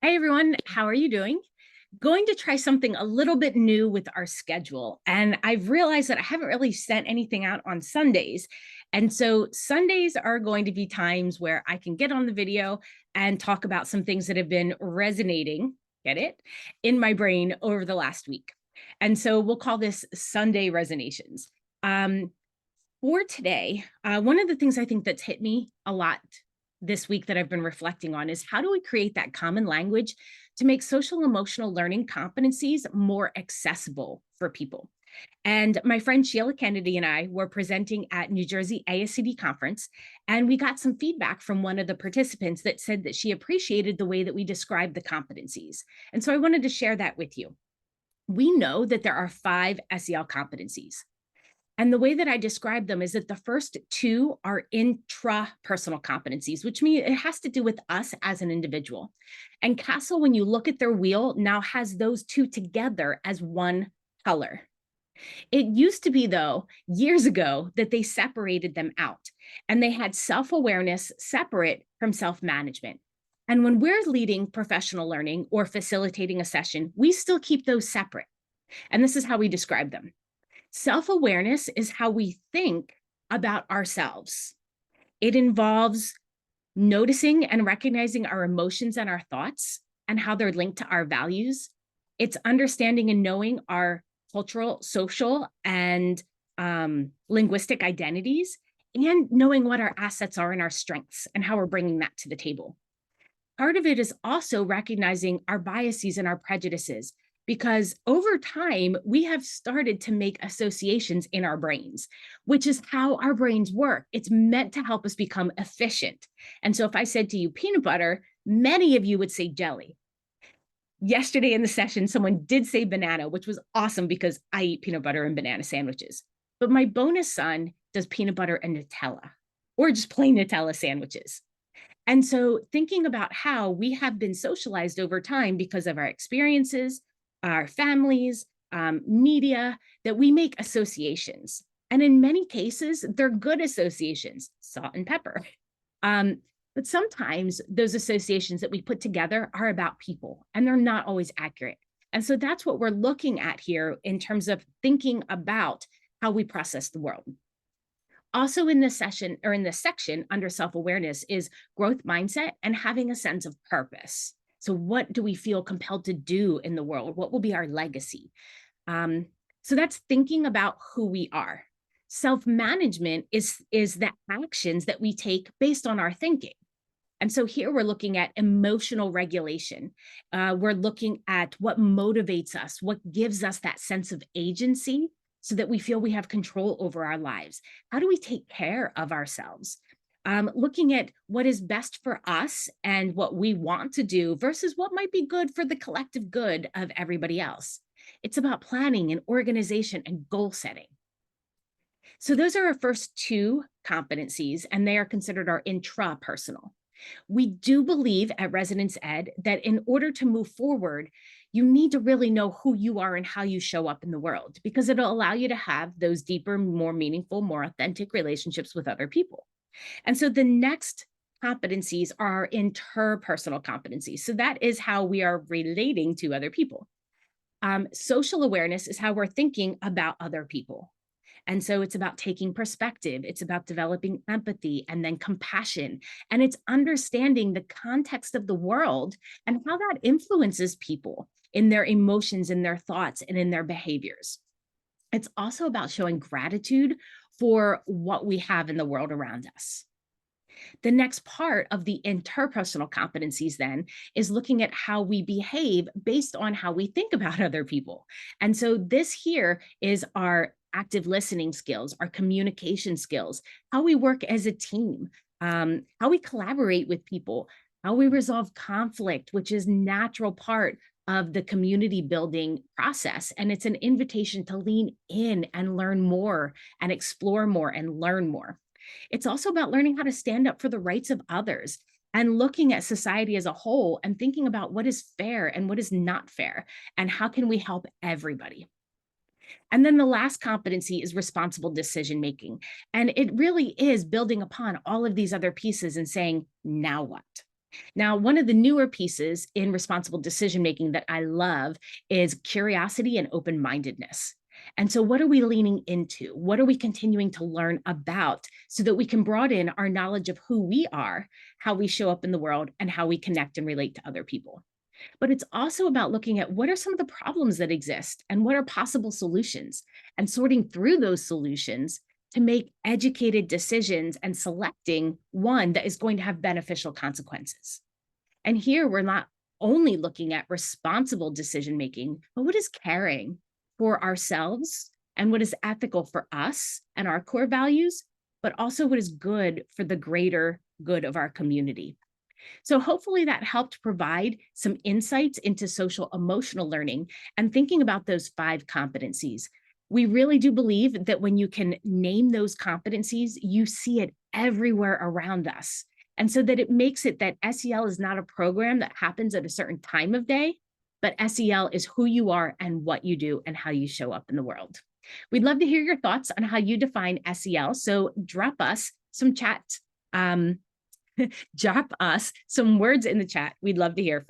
Hey everyone, how are you doing? Going to try something a little bit new with our schedule. And I've realized that I haven't really sent anything out on Sundays. And so Sundays are going to be times where I can get on the video and talk about some things that have been resonating, get it, in my brain over the last week. And so we'll call this Sunday Resonations. Um, for today, one of the things I think that's hit me a lot this week that I've been reflecting on is how do we create that common language to make social emotional learning competencies more accessible for people? And my friend Sheila Kennedy and I were presenting at New Jersey ASCD conference, and we got some feedback from one of the participants that said that she appreciated the way that we described the competencies. And so I wanted to share that with you. We know that there are 5 SEL competencies. And the way that I describe them is that the first 2 are intrapersonal competencies, which means it has to do with us as an individual. And Castle, when you look at their wheel, now has those 2 together as one color. It used to be, though, years ago, that they separated them out and they had self-awareness separate from self-management. And when we're leading professional learning or facilitating a session, we still keep those separate. And this is how we describe them. Self-awareness is how we think about ourselves. It involves noticing and recognizing our emotions and our thoughts and how they're linked to our values. It's understanding and knowing our cultural, social, and linguistic identities, and knowing what our assets are and our strengths and how we're bringing that to the table. Part of it is also recognizing our biases and our prejudices, because over time, we have started to make associations in our brains, which is how our brains work. It's meant to help us become efficient. And so if I said to you peanut butter, many of you would say jelly. Yesterday in the session, someone did say banana, which was awesome because I eat peanut butter and banana sandwiches. But my bonus son does peanut butter and Nutella, or just plain Nutella sandwiches. And so thinking about how we have been socialized over time because of our experiences, our families, media, that we make associations. And in many cases, they're good associations, salt and pepper. But sometimes those associations that we put together are about people, and they're not always accurate. And so that's what we're looking at here in terms of thinking about how we process the world. Also in this session, or in this section under self-awareness, is growth mindset and having a sense of purpose. So what do we feel compelled to do in the world? What will be our legacy? So that's thinking about who we are. Self-management is the actions that we take based on our thinking. And so here we're looking at emotional regulation. We're looking at what motivates us, what gives us that sense of agency so that we feel we have control over our lives. How do we take care of ourselves? Looking at what is best for us and what we want to do versus what might be good for the collective good of everybody else. It's about planning and organization and goal setting. So those are our first 2 competencies, and they are considered our intrapersonal. We do believe at Resonance Ed that in order to move forward, you need to really know who you are and how you show up in the world, because it'll allow you to have those deeper, more meaningful, more authentic relationships with other people. And so the next competencies are interpersonal competencies. So that is how we are relating to other people. Social awareness is how we're thinking about other people. And so it's about taking perspective. It's about developing empathy and then compassion. And it's understanding the context of the world and how that influences people in their emotions, in their thoughts, and in their behaviors. It's also about showing gratitude for what we have in the world around us. The next part of the interpersonal competencies then is looking at how we behave based on how we think about other people. And so this here is our active listening skills, our communication skills, how we work as a team, how we collaborate with people, how we resolve conflict, which is a natural part of the community building process. And it's an invitation to lean in and learn more and explore more and learn more. It's also about learning how to stand up for the rights of others and looking at society as a whole and thinking about what is fair and what is not fair and how can we help everybody. And then the last competency is responsible decision making. And it really is building upon all of these other pieces and saying, now what? Now, one of the newer pieces in responsible decision making that I love is curiosity and open mindedness. And so, what are we leaning into? What are we continuing to learn about so that we can broaden our knowledge of who we are, how we show up in the world, and how we connect and relate to other people? But it's also about looking at what are some of the problems that exist and what are possible solutions, and sorting through those solutions to make educated decisions and selecting one that is going to have beneficial consequences. And here we're not only looking at responsible decision making, but what is caring for ourselves and what is ethical for us and our core values, but also what is good for the greater good of our community. So, hopefully, that helped provide some insights into social emotional learning and thinking about those five competencies. We really do believe that when you can name those competencies, you see it everywhere around us. And so that it makes it that SEL is not a program that happens at a certain time of day, but SEL is who you are and what you do and how you show up in the world. We'd love to hear your thoughts on how you define SEL. So drop us some chat. Um, Drop us some words in the chat. We'd love to hear from